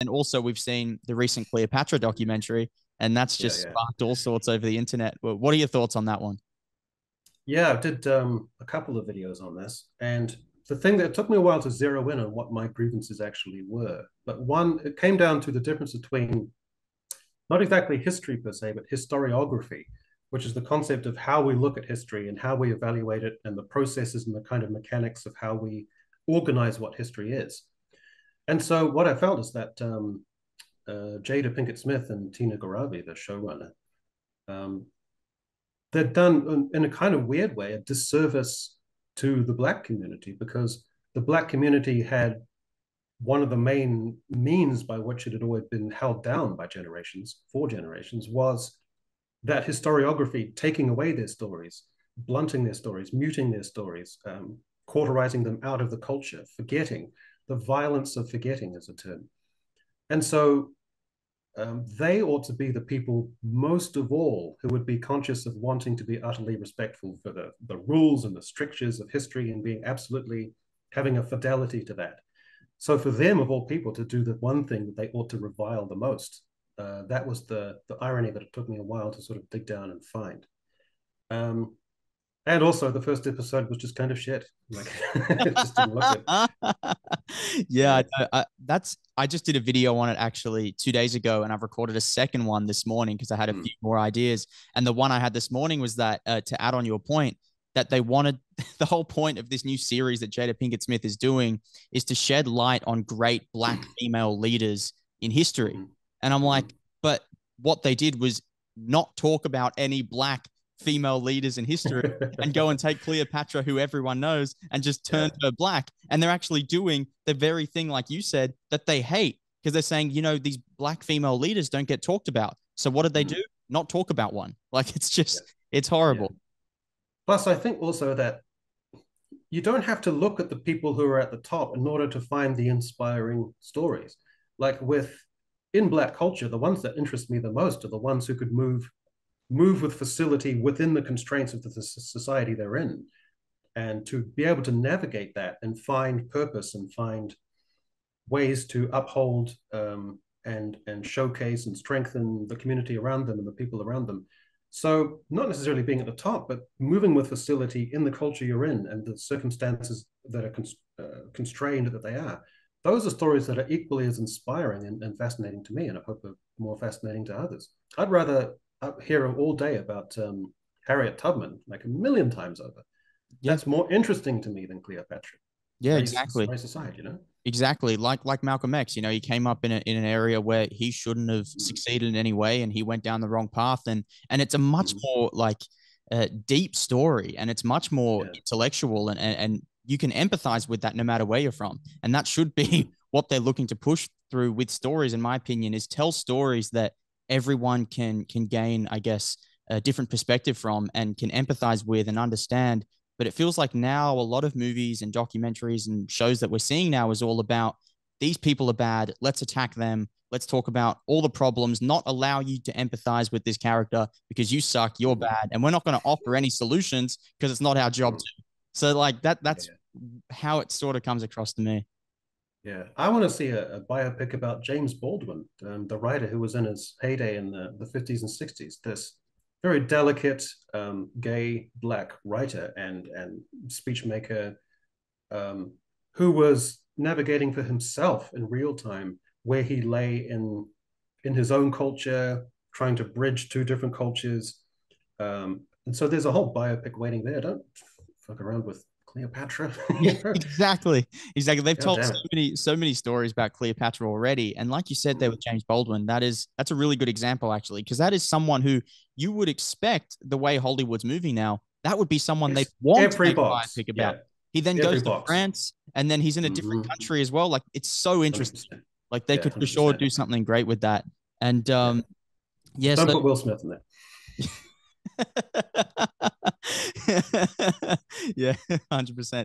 And also, we've seen the recent Cleopatra documentary, and that's Yeah, just yeah. sparked all sorts over the internet. What are your thoughts on that one? Yeah, I did a couple of videos on this. And the thing that it took me a while to zero in on what my grievances actually were. But one, it came down to the difference between not exactly history per se, but historiography, which is the concept of how we look at history and how we evaluate it and the processes and the kind of mechanics of how we organize what history is. And so what I felt is that Jada Pinkett Smith and Tina Garavi, the showrunner, um, they've done in a kind of weird way a disservice to the black community because the black community had one of the main means by which it had always been held down by generations, four generations, was that historiography taking away their stories, blunting their stories, muting their stories, cauterizing them out of the culture, forgetting. The violence of forgetting is a term. And so they ought to be the people most of all who would be conscious of wanting to be utterly respectful for the rules and the strictures of history and being absolutely having a fidelity to that. So for them, of all people, to do the one thing that they ought to revile the most, that was the irony that it took me a while to sort of dig down and find. Um, and also, the first episode was just kind of shit. Like, it just didn't look good. Yeah, Yeah. I just did a video on it actually 2 days ago, and I've recorded a second one this morning because I had a Mm. few more ideas. And the one I had this morning was that to add on your point, that they wanted the whole point of this new series that Jada Pinkett Smith is doing is to shed light on great black female leaders in history. Mm-hmm. And I'm like, Mm-hmm. but what they did was not talk about any black female leaders in history and go and take Cleopatra, who everyone knows, and just turn Yeah. her black. And they're actually doing the very thing, like you said, that they hate because they're saying, these black female leaders don't get talked about. So what did they Mm. do? Not talk about one. Like it's Yeah. just, it's Yeah. horrible. Plus, I think also that you don't have to look at the people who are at the top in order to find the inspiring stories. Like with in black culture, the ones that interest me the most are the ones who could move with facility within the constraints of the society they're in, and to be able to navigate that and find purpose and find ways to uphold and showcase and strengthen the community around them and the people around them. So not necessarily being at the top, but moving with facility in the culture you're in and the circumstances that are constrained that they are. Those are stories that are equally as inspiring and fascinating to me, and I hope are more fascinating to others. I'd rather hear all day about Harriet Tubman, like a million times over. Yeah. That's more interesting to me than Cleopatra. Yeah, exactly. Race aside, you know. Exactly. Like Malcolm X, he came up in an area where he shouldn't have Mm-hmm. succeeded in any way and he went down the wrong path. And it's a much Mm-hmm. more like deep story and it's much more Yeah. intellectual and you can empathize with that no matter where you're from. And that should Mm-hmm. be what they're looking to push through with stories, in my opinion, is tell stories that everyone can gain, I guess, a different perspective from and can empathize with and understand. But it feels like now a lot of movies and documentaries and shows that we're seeing now is all about these people are bad. Let's attack them. Let's talk about all the problems, not allow you to empathize with this character because you suck, you're Mm-hmm. bad. And we're not going to offer any solutions because it's not our job Mm-hmm. to. So like that's Yeah. how it sort of comes across to me. Yeah. I want to see a biopic about James Baldwin, the writer who was in his heyday in the 50s and 60s. This very delicate, gay black writer and speech maker, um, who was navigating for himself in real time where he lay in his own culture, trying to bridge two different cultures. And so there's a whole biopic waiting there. Don't fuck around with Cleopatra. Yeah, exactly. Exactly. They've God told damn so it. many stories about Cleopatra already. And like you said there with James Baldwin, that's a really good example actually, because that is someone who you would expect the way Hollywood's moving now, that would be someone they It's want to every make a box. biopic about. Yeah, He then every goes to box. France and then he's in a different Mm-hmm. country as well. Like it's so interesting. 100%. Like they Yeah, could for sure 100%. do something great with that. And Yeah. yeah, Just don't so put Will Smith in there. yeah, 100%.